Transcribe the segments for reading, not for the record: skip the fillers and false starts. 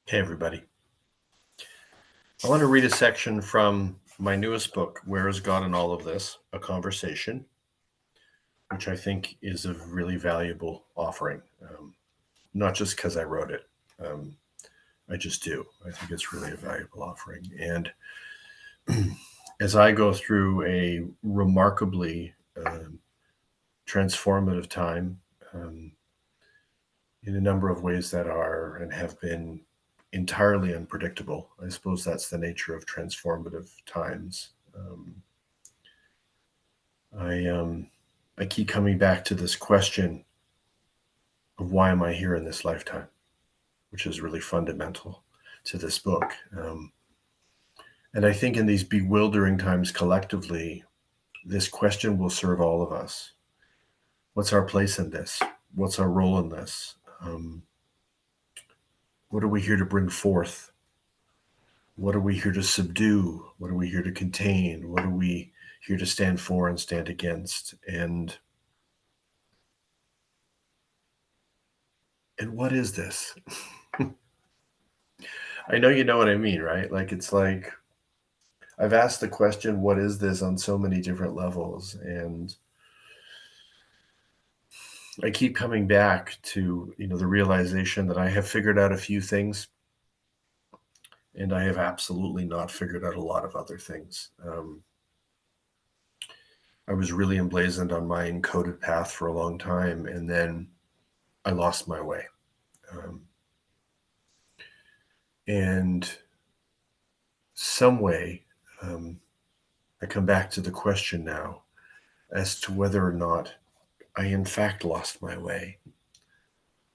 Hey, everybody. I want to read a section from my newest book, Where is God in All of This? A Conversation, which I think is a really valuable offering, not just because I wrote it. I just do. I think it's really a valuable offering. And as I go through a remarkably transformative time in a number of ways that are and have been entirely unpredictable. I suppose that's the nature of transformative times. I keep coming back to this question of why am I here in this lifetime, which is really fundamental to this book. And I think in these bewildering times collectively, this question will serve all of us. What's our place in this? What's our role in this? What are we here to bring forth? What are we here to subdue? What are we here to contain? What are we here to stand for and stand against? And what is this? I know you know what I mean, right? It's like I've asked the question, what is this, on so many different levels. And I keep coming back to, the realization that I have figured out a few things and I have absolutely not figured out a lot of other things. I was really emblazoned on my encoded path for a long time, and then I lost my way. And some way, I come back to the question now as to whether or not I in fact lost my way,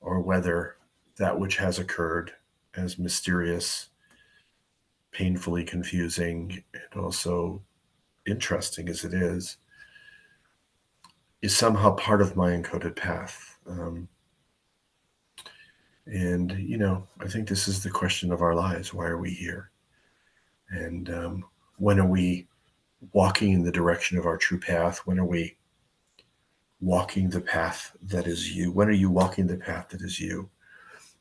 or whether that which has occurred, as mysterious, painfully confusing, and also interesting as it is somehow part of my encoded path. And, I think this is the question of our lives. Why are we here? And when are we walking in the direction of our true path? When are we walking the path that is you? When are you walking the path that is you?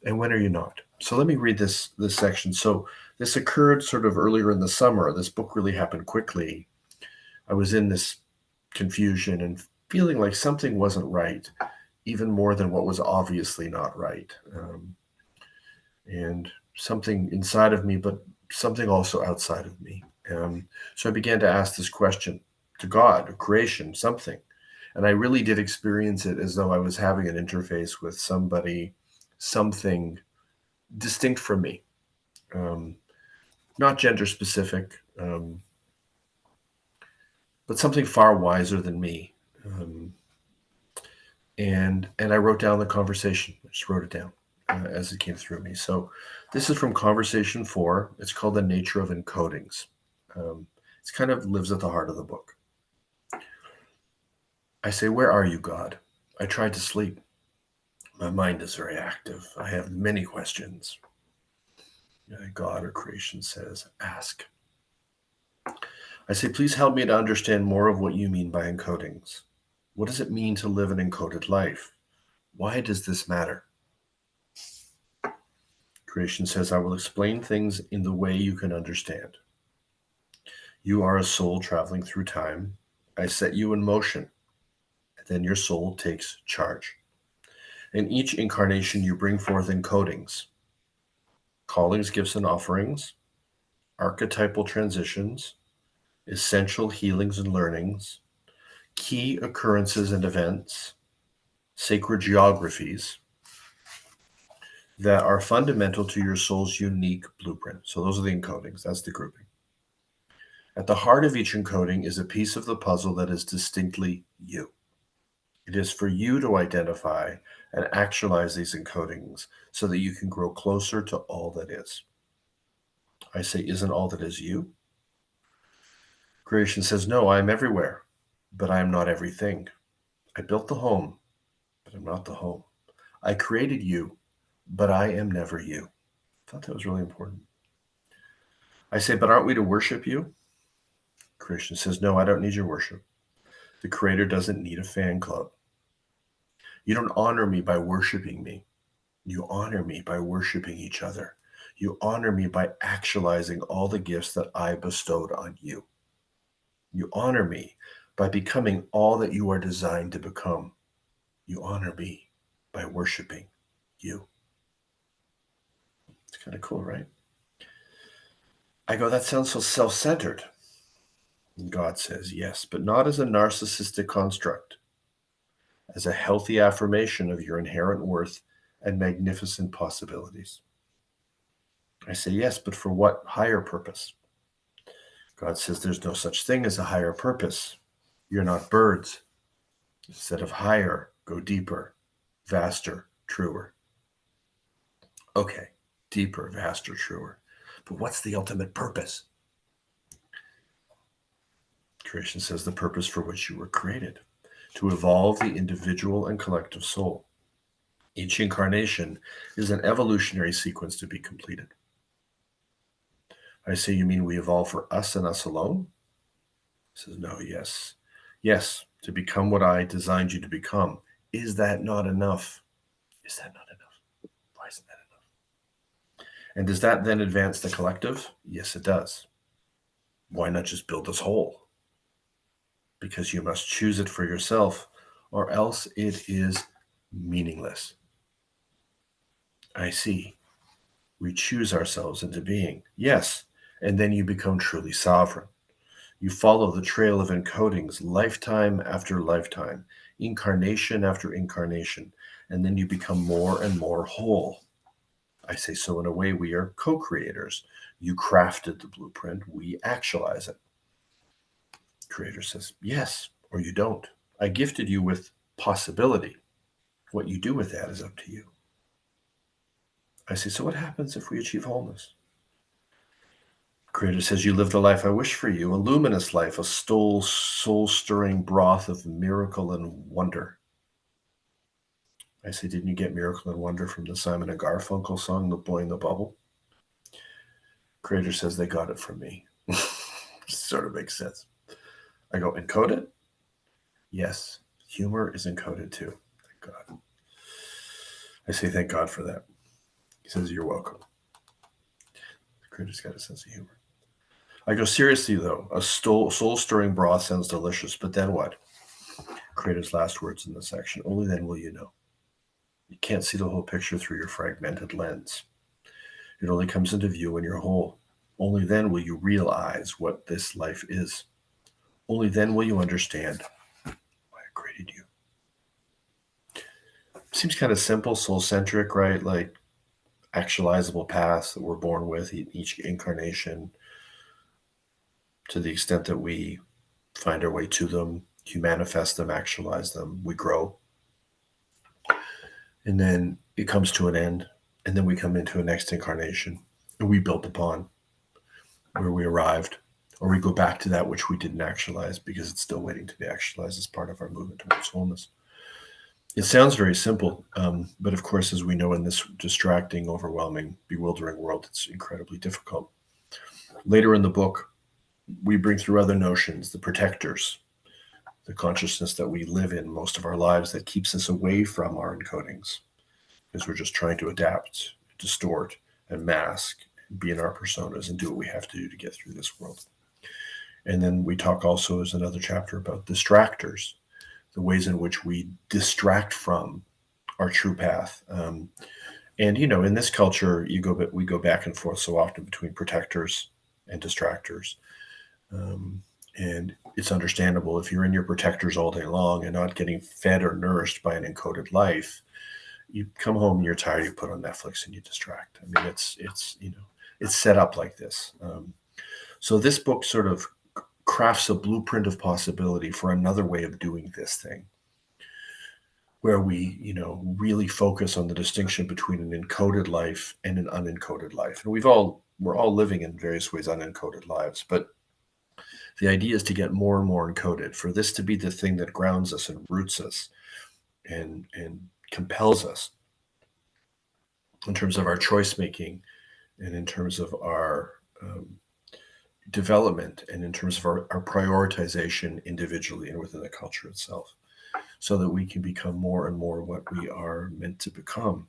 And when are you not? So let me read this section. So this occurred sort of earlier in the summer. This book really happened quickly. I was in this confusion and feeling like something wasn't right, even more than what was obviously not right. And something inside of me, but something also outside of me. So I began to ask this question to God, or creation, something. And I really did experience it as though I was having an interface with somebody, something distinct from me, not gender specific, but something far wiser than me. And I wrote down the conversation. I just wrote it down as it came through me. So this is from Conversation 4. It's called The Nature of Encodings. It kind of lives at the heart of the book. I say, where are you, God? I tried to sleep. My mind is very active. I have many questions. God or creation says, ask. I say, please help me to understand more of what you mean by encodings. What does it mean to live an encoded life? Why does this matter? Creation says, I will explain things in the way you can understand. You are a soul traveling through time. I set you in motion. And then your soul takes charge. In each incarnation, you bring forth encodings, callings, gifts, and offerings, archetypal transitions, essential healings and learnings, key occurrences and events, sacred geographies that are fundamental to your soul's unique blueprint. So those are the encodings. That's the grouping. At the heart of each encoding is a piece of the puzzle that is distinctly you. It is for you to identify and actualize these encodings so that you can grow closer to all that is. I say, isn't all that is you? Creation says, no, I am everywhere, but I am not everything. I built the home, but I'm not the home. I created you, but I am never you. I thought that was really important. I say, but aren't we to worship you? Creation says, no, I don't need your worship. The Creator doesn't need a fan club. You don't honor me by worshiping me. You honor me by worshiping each other. You honor me by actualizing all the gifts that I bestowed on you. You honor me by becoming all that you are designed to become. You honor me by worshiping you. It's kind of cool, right? I go, that sounds so self-centered. And God says, yes, but not as a narcissistic construct, as a healthy affirmation of your inherent worth and magnificent possibilities. I say, yes, but for what higher purpose? God says there's no such thing as a higher purpose. You're not birds. Instead of higher, go deeper, vaster, truer. Okay, deeper, vaster, truer. But what's the ultimate purpose? Creation says the purpose for which you were created, to evolve the individual and collective soul. Each incarnation is an evolutionary sequence to be completed. I say, you mean we evolve for us and us alone? He says, no, yes. Yes, to become what I designed you to become. Is that not enough? Is that not enough? Why isn't that enough? And does that then advance the collective? Yes, it does. Why not just build us whole? Because you must choose it for yourself, or else it is meaningless. I see. We choose ourselves into being. Yes, and then you become truly sovereign. You follow the trail of encodings lifetime after lifetime, incarnation after incarnation, and then you become more and more whole. I say, so in a way, we are co-creators. You crafted the blueprint, we actualize it. Creator says, yes, or you don't. I gifted you with possibility. What you do with that is up to you. I say, so what happens if we achieve wholeness? Creator says, you lived a life I wish for you, a luminous life, a soul-stirring broth of miracle and wonder. I say, didn't you get miracle and wonder from the Simon and Garfunkel song, The Boy in the Bubble? Creator says, they got it from me. Sort of makes sense. I go, encode it? Yes, humor is encoded too. Thank God. I say, thank God for that. He says, you're welcome. The creator's got a sense of humor. I go, seriously though, a soul-stirring broth sounds delicious, but then what? Creator's last words in the section, only then will you know. You can't see the whole picture through your fragmented lens. It only comes into view when you're whole. Only then will you realize what this life is. Only then will you understand why I created you. Seems kind of simple, soul-centric, right? Like actualizable paths that we're born with each incarnation, to the extent that we find our way to them, you manifest them, actualize them, we grow. And then it comes to an end, and then we come into a next incarnation, and we build upon where we arrived, or we go back to that which we didn't actualize because it's still waiting to be actualized as part of our movement towards wholeness. It sounds very simple, but of course, as we know, in this distracting, overwhelming, bewildering world, it's incredibly difficult. Later in the book, we bring through other notions, the protectors, the consciousness that we live in most of our lives that keeps us away from our encodings, because we're just trying to adapt, distort, and mask, and be in our personas and do what we have to do to get through this world. And then we talk also, as another chapter, about distractors, the ways in which we distract from our true path. And you know, in this culture, we go back and forth so often between protectors and distractors. And it's understandable if you're in your protectors all day long and not getting fed or nourished by an encoded life, you come home and you're tired, you put on Netflix and you distract. I mean, it's you know, it's set up like this. So this book sort of crafts a blueprint of possibility for another way of doing this thing, where we, you know, really focus on the distinction between an encoded life and an unencoded life. And we're all living in various ways unencoded lives, but the idea is to get more and more encoded, for this to be the thing that grounds us and roots us and compels us in terms of our choice making and in terms of our development and in terms of our prioritization individually and within the culture itself, so that we can become more and more what we are meant to become.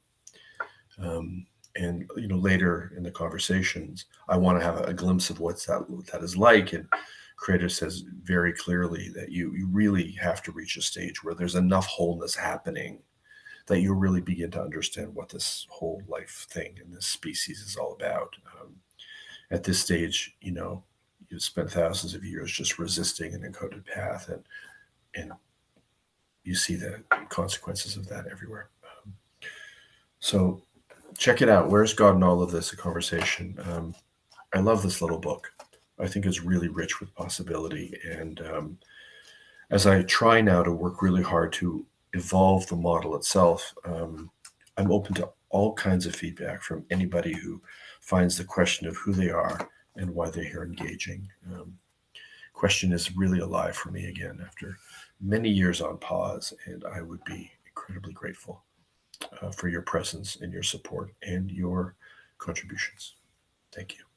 Um, and later in the conversations, I want to have a glimpse of what that is like. And Creator says very clearly that you really have to reach a stage where there's enough wholeness happening that you really begin to understand what this whole life thing and this species is all about. At this stage, you've spent thousands of years just resisting an encoded path, and you see the consequences of that everywhere. So check it out. Where's God in all of this? A conversation. I love this little book. I think it's really rich with possibility. And as I try now to work really hard to evolve the model itself, I'm open to all kinds of feedback from anybody who finds the question of who they are and why they're here engaging. Question is really alive for me again after many years on pause, and I would be incredibly grateful for your presence and your support and your contributions. Thank you.